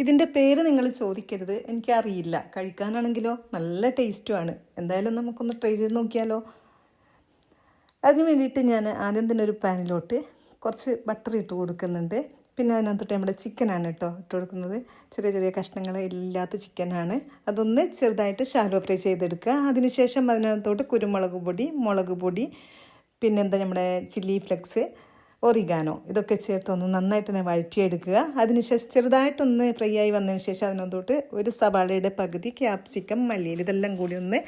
ഇതിൻ്റെ പേര് നിങ്ങൾ ചോദിക്കരുത്, എനിക്കറിയില്ല. കഴിക്കാനാണെങ്കിലോ നല്ല ടേസ്റ്റുമാണ്. എന്തായാലും നമുക്കൊന്ന് ട്രൈ ചെയ്ത് നോക്കിയാലോ. അതിന് വേണ്ടിയിട്ട് ഞാൻ ആദ്യം തന്നെ ഒരു പാനിലോട്ട് കുറച്ച് ബട്ടർ ഇട്ട് കൊടുക്കുന്നുണ്ട്. പിന്നെ അതിനകത്തോട്ട് നമ്മുടെ ചിക്കനാണ് കേട്ടോ ഇട്ട് കൊടുക്കുന്നത്. ചെറിയ ചെറിയ കഷ്ണങ്ങൾ ഇല്ലാത്ത ചിക്കനാണ്. അതൊന്ന് ചെറുതായിട്ട് ഷാലോ ഫ്രൈ ചെയ്തെടുക്കുക. അതിനുശേഷം അതിനകത്തോട്ട് കുരുമുളക് പൊടി, മുളക് പൊടി, പിന്നെന്താ നമ്മുടെ ചില്ലി ഫ്ലെക്സ്, ഒറിഗാനോ ഇതൊക്കെ ചേർത്തൊന്ന് നന്നായിട്ട് തന്നെ വഴറ്റിയെടുക്കുക. അതിനുശേഷം ചെറുതായിട്ടൊന്ന് ഫ്രൈ ആയി വന്നതിന് ശേഷം അതിനകത്തോട്ട് ഒരു സവാളയുടെ പകുതി, ക്യാപ്സിക്കം, മല്ലിയില ഇതെല്ലാം കൂടി ഒന്ന്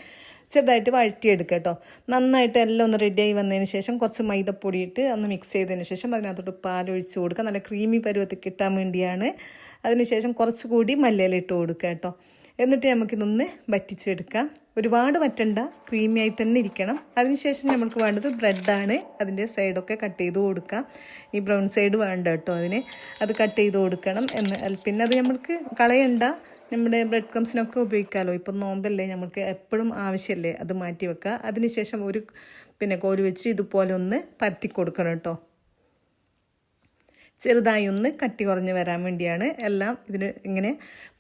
ചെറുതായിട്ട് വഴറ്റിയെടുക്കുക കേട്ടോ. നന്നായിട്ട് എല്ലാം ഒന്ന് റെഡിയായി വന്നതിന് ശേഷം കുറച്ച് മൈദപ്പൊടി ഇട്ട് ഒന്ന് മിക്സ് ചെയ്തതിന് ശേഷം അതിനകത്തോട്ട് പാലൊഴിച്ച് കൊടുക്കുക. നല്ല ക്രീമി പരുവത്തിൽ കിട്ടാൻ വേണ്ടിയാണ്. അതിനുശേഷം കുറച്ചുകൂടി മല്ലിയില ഇട്ട് കൊടുക്കുക കേട്ടോ. എന്നിട്ട് നമുക്കിതൊന്ന് വറ്റിച്ചെടുക്കാം. ഒരുപാട് വറ്റണ്ട, ക്രീമി ആയിട്ട് തന്നെ ഇരിക്കണം. അതിനുശേഷം നമ്മൾക്ക് വേണ്ടത് ബ്രെഡാണ്. അതിൻ്റെ സൈഡൊക്കെ കട്ട് ചെയ്ത് കൊടുക്കാം. ഈ ബ്രൗൺ സൈഡ് വേണ്ട കേട്ടോ അതിന്, അത് കട്ട് ചെയ്ത് കൊടുക്കണം. പിന്നെ അത് നമ്മൾക്ക് കളയണ്ട, നമ്മുടെ ബ്രെഡ് ക്രംസിനൊക്കെ ഉപയോഗിക്കാമല്ലോ. ഇപ്പം നോമ്പല്ലേ, നമുക്ക് എപ്പോഴും ആവശ്യമല്ലേ, അത് മാറ്റി വെക്കുക. അതിനുശേഷം ഒരു കോല് വെച്ച് ഇതുപോലെ ഒന്ന് പരത്തി കൊടുക്കണം കേട്ടോ. ചെറുതായി ഒന്ന് കട്ടി കുറഞ്ഞ് വരാൻ വേണ്ടിയാണ് എല്ലാം ഇതിന് ഇങ്ങനെ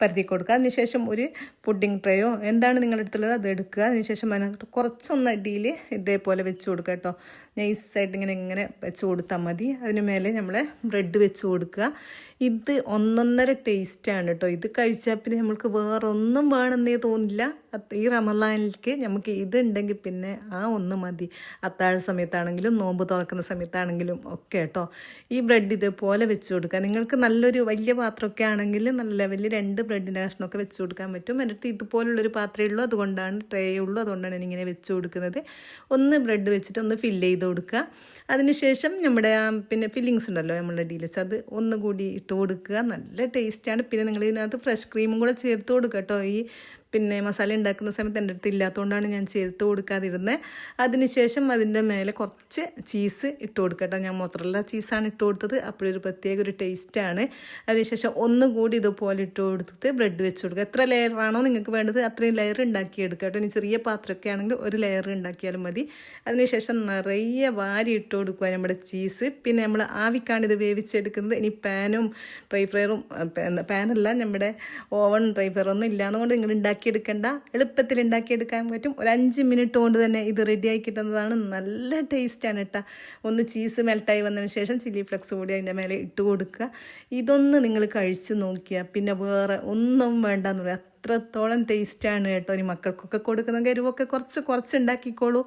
പരത്തി കൊടുക്കുക. അതിനുശേഷം ഒരു പുഡിംഗ് ട്രേയോ എന്താണ് നിങ്ങളുടെ അടുത്തുള്ളത് അത് എടുക്കുക. അതിനുശേഷം അതിനകത്ത് കുറച്ചൊന്ന് അടിയിൽ ഇതേപോലെ വെച്ച് കൊടുക്കുക കേട്ടോ. നൈസായിട്ട് ഇങ്ങനെ വെച്ച് കൊടുത്താൽ മതി. അതിന് മേലെ നമ്മൾ ബ്രെഡ് വെച്ച് കൊടുക്കുക. ഇത് ഒന്നൊന്നര ടേസ്റ്റാണ് കേട്ടോ. ഇത് കഴിച്ചാൽ പിന്നെ നമ്മൾക്ക് വേറെ ഒന്നും വേണമെന്നേ തോന്നില്ല. ഈ റമദാനിലേക്ക് നമുക്ക് ഇതുണ്ടെങ്കിൽ പിന്നെ ആ ഒന്ന് മതി. അത്താഴ സമയത്താണെങ്കിലും നോമ്പ് തുറക്കുന്ന സമയത്താണെങ്കിലും ഒക്കെ കേട്ടോ. ഈ ബ്രെഡ് ഇതേപോലെ വെച്ച് കൊടുക്കുക. നിങ്ങൾക്ക് നല്ലൊരു വലിയ പാത്രമൊക്കെ ആണെങ്കിൽ നല്ല ലെവലിൽ 2 ബ്രെഡിൻ്റെ കഷ്ണമൊക്കെ വെച്ച് കൊടുക്കാൻ പറ്റും. എൻ്റെ അടുത്ത് ഇതുപോലുള്ളൊരു പാത്രമേ ഉള്ളൂ, അതുകൊണ്ടാണ് ട്രേ ഉള്ളൂ, അതുകൊണ്ടാണ് ഞാനിങ്ങനെ വെച്ച് കൊടുക്കുന്നത്. ഒന്ന് ബ്രെഡ് വെച്ചിട്ട് ഒന്ന് ഫില്ല് ചെയ്ത് കൊടുക്കുക. അതിനുശേഷം നമ്മുടെ ഫില്ലിങ്സ് ഉണ്ടല്ലോ നമ്മളുടെ ഡീലക്സ്, അത് ഒന്നുകൂടി ഇട്ട് കൊടുക്കുക. നല്ല ടേസ്റ്റാണ്. പിന്നെ നിങ്ങൾ ഇതിനകത്ത് ഫ്രഷ് ക്രീമും കൂടെ ചേർത്ത് കൊടുക്കുക കേട്ടോ. ഈ മസാല ഉണ്ടാക്കുന്ന സമയത്ത് എൻ്റെ അടുത്ത് ഇല്ലാത്തതുകൊണ്ടാണ് ഞാൻ ചേർത്ത് കൊടുക്കാതിരുന്നത്. അതിനുശേഷം അതിൻ്റെ മേലെ കുറച്ച് ചീസ് ഇട്ട് കൊടുക്കുക കേട്ടോ. ഞാൻ മൊസറല്ല ചീസാണ് ഇട്ട് കൊടുത്തത്, അപ്പോഴൊരു പ്രത്യേക ഒരു ടേസ്റ്റാണ്. അതിനുശേഷം ഒന്നുകൂടി ഇതുപോലെ ഇട്ട് കൊടുത്തിട്ട് ബ്രെഡ് വെച്ച് കൊടുക്കുക. എത്ര ലെയറാണോ നിങ്ങൾക്ക് വേണ്ടത് അത്രയും ലെയർ ഉണ്ടാക്കിയെടുക്കുക കേട്ടോ. ഇനി ചെറിയ പാത്രമൊക്കെ ആണെങ്കിൽ ഒരു ലെയർ ഉണ്ടാക്കിയാലും മതി. അതിനുശേഷം നിറയെ വാരി ഇട്ട് കൊടുക്കുക നമ്മുടെ ചീസ്. പിന്നെ നമ്മൾ ആവിക്കാണ് ഇത് വേവിച്ചെടുക്കുന്നത്. ഇനി പാനും ഡ്രൈ ഫ്രയറും, പാനല്ല നമ്മുടെ ഓവൺ ഡ്രൈ ഫ്രയറൊന്നും ഇല്ലാന്നുകൊണ്ട് നിങ്ങൾ ഉണ്ടാക്കിയെടുക്കേണ്ട, എളുപ്പത്തിൽ ഉണ്ടാക്കിയെടുക്കാൻ പറ്റും. ഒരു 5 മിനിറ്റ് കൊണ്ട് തന്നെ ഇത് റെഡിയായി കിട്ടുന്നതാണ്. നല്ല ടേസ്റ്റാണ് കേട്ടോ. ഒന്ന് ചീസ് മെൽട്ടായി വന്നതിന് ശേഷം ചില്ലി ഫ്ലെക്സ് കൂടി അതിൻ്റെ മേലെ ഇട്ട് കൊടുക്കുക. ഇതൊന്ന് നിങ്ങൾ കഴിച്ച് നോക്കിയാൽ പിന്നെ വേറെ ഒന്നും വേണ്ടെന്ന് പറയാം. അത്രത്തോളം ടേസ്റ്റാണ് കേട്ടോ. ഇനി മക്കൾക്കൊക്കെ കൊടുക്കുന്ന എരിവൊക്കെ കുറച്ച് ഉണ്ടാക്കിക്കോളൂ.